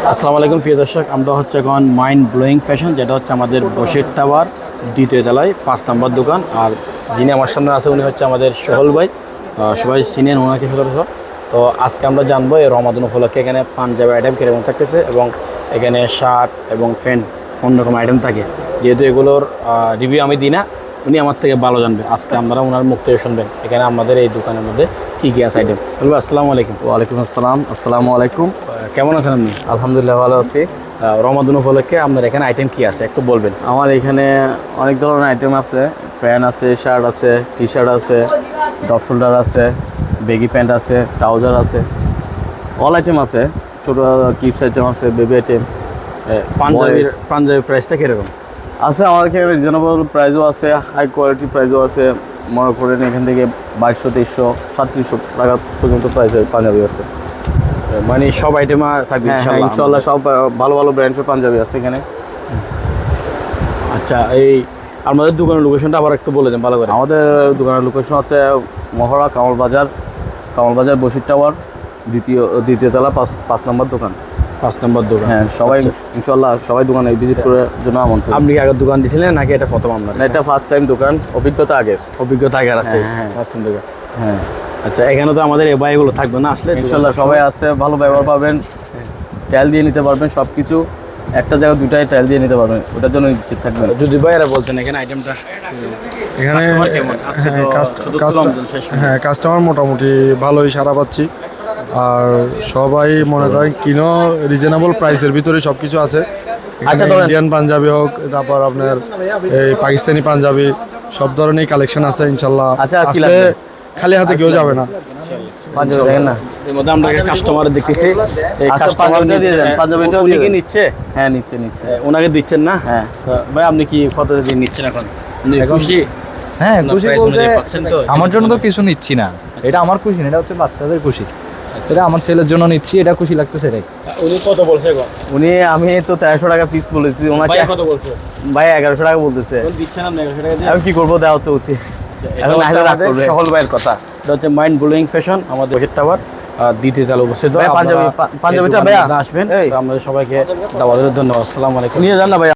আসসালামু আলাইকুম প্রিয় দর্শক, আমরা হচ্ছে এখন মাইন্ড ব্লোয়িং ফ্যাশন, যেটা হচ্ছে আমাদের বসির টাওয়ার দ্বিতীয় তলায় 5 নম্বর দোকান। আর যিনি আমার সামনে আছে উনি হচ্ছে আমাদের সোহেল ভাই, সবাই চিনেন ওনাকে সচরাচর। তো আজকে আমরা জানবো এই রমাদান উপলক্ষে এখানে পাঞ্জাবি আইটেম কীরকম থাকতেছে এবং এখানে শার্ট এবং প্যান্ট অন্যরকম আইটেম থাকে। যেহেতু এগুলোর রিভিউ আমি দিই না, উনি আমার থেকে ভালো জানবে। আজকে আমরা ওনার মুখ থেকে শুনবেন এখানে আমাদের এই দোকানের মধ্যে কী কী আছে আইটেম। বলবো আসসালামু আলাইকুম। ওয়ালাইকুম আসসালাম। আসসালামু আলাইকুম। কেমন আছেন আপনি? আলহামদুলিল্লাহ ভালো আছি। রমাদান উপলক্ষে আপনার এখানে আইটেম কি আছে একটু বলবেন। আমার এখানে অনেক ধরনের আইটেম আছে, প্যান্ট আছে, শার্ট আছে, টি শার্ট আছে, ডপ শোল্ডার আছে, বেগি প্যান্ট আছে, ট্রাউজার আছে, অল আইটেম আছে। ছোটো কিডস আইটেম আছে, বেবি আইটেম। পাঞ্জাবির প্রাইসটা কীরকম আছে? আমাদের এখানে রিজনেবল প্রাইসও আছে, হাই কোয়ালিটি প্রাইসও আছে। মনে করেন এখান থেকে 2200, 2300, 3700 টাকা পর্যন্ত প্রাইসের পাঞ্জাবি আছে। মানে সব আইটেম থাকবে? হ্যাঁ, ইনশাল্লাহ সব ভালো ভালো ব্র্যান্ডের পাঞ্জাবি আছে এখানে। আচ্ছা, এই আমাদের দোকানের লোকেশনটা আবার একটু বলে দেন ভালো করে। আমাদের দোকানের লোকেশন হচ্ছে মহড়া কামাল বাজার বসির টাওয়ার দ্বিতীয় তলা 5 নম্বর দোকান। 5 নম্বর দোকান। হ্যাঁ, সবাই ইনশাল্লাহ সবাই দোকানে ভিজিট করার জন্য আমন্ত্রণ। আপনি কি আগের দোকান দিয়েছিলেন নাকি এটা প্রথম আপনার? না, এটা ফার্স্ট টাইম দোকান, অভিজ্ঞতা আগের আছে। হ্যাঁ, ফার্স্ট টাইম দোকান। হ্যাঁ। আচ্ছা, এখানে তো আমাদের এই বাইগুলো থাকবে না আসলে? ইনশাল্লাহ সবাই আছে, ভালো ব্যবহার পাবেন, টাইল দিয়ে নিতে পারবেন। সব কিছু একটা জায়গায় দুটাই টাইল দিয়ে নিতে পারবেন, ওটার জন্য নিশ্চিত থাকবেন। যদি ভাইয়েরা বলছেন এখানে আইটেমটা এখানে হ্যাঁ, কাস্টমার মোটামুটি ভালোই সাড়া পাচ্ছি। আর সবাই মনে করেন কিনো রিজনেবল প্রাইসের ভিতরে সব কিছু আছে। আচ্ছা, ইন্ডিয়ান পাঞ্জাবি হোক, তারপর আপনার এই পাকিস্তানি পাঞ্জাবি, সব ধরনের কালেকশন আছে ইনশাল্লাহ। আচ্ছা, আসলে খালি হাতে কেউ যাবে না। পাঞ্জাবি দেখেন না, এর মধ্যে আমরা কাস্টমার দেখতেছি। পাঞ্জাবিটা দিয়ে দেন, পাঞ্জাবিটা উনি দিয়ে কি দেন। নিচ্ছে? হ্যাঁ, নিচ্ছে। ওনাকে দিচ্ছেন না? হ্যাঁ। ভাই আপনি কি কত দিয়ে নিচ্ছেন এখন? খুশি? হ্যাঁ, খুশি প্রাইস বলতে অনুযায়ী পাচ্ছেন তো? আমার জন্য তো কিছু নিচ্ছি না, এটা আমার খুশি না, এটা হচ্ছে বাচ্চাদের খুশি। এটা আমার ছেলের জন্য নিচ্ছি, এটা খুশি লাগতেছে এটাই। উনি কত বলছে এখন? আমি তো 1300 টাকা ফিক্স বলেছি ওনাকে। ভাই কত বলছে? ভাই 1100 টাকা বলতেছে। দিচ্ছেন আপনি 1100 টাকা দিয়ে? আমি কি করবো, দেওয়া তো উচিত। এখন নাহলে রাগ করবে। সহল ভাইয়ের কথা। এটা হচ্ছে মাইন্ড ব্লোয়িং ফ্যাশন, আমাদের বসির টাওয়ার দ্বিতীয় তলায় অবস্থিত। পাঞ্জাবিটা ভাইয়া আসবেন, এই আমাদের সবাইকে দাওয়াত ধন্যবাদ। আসসালামু আলাইকুম। নিয়ে যান না ভাই।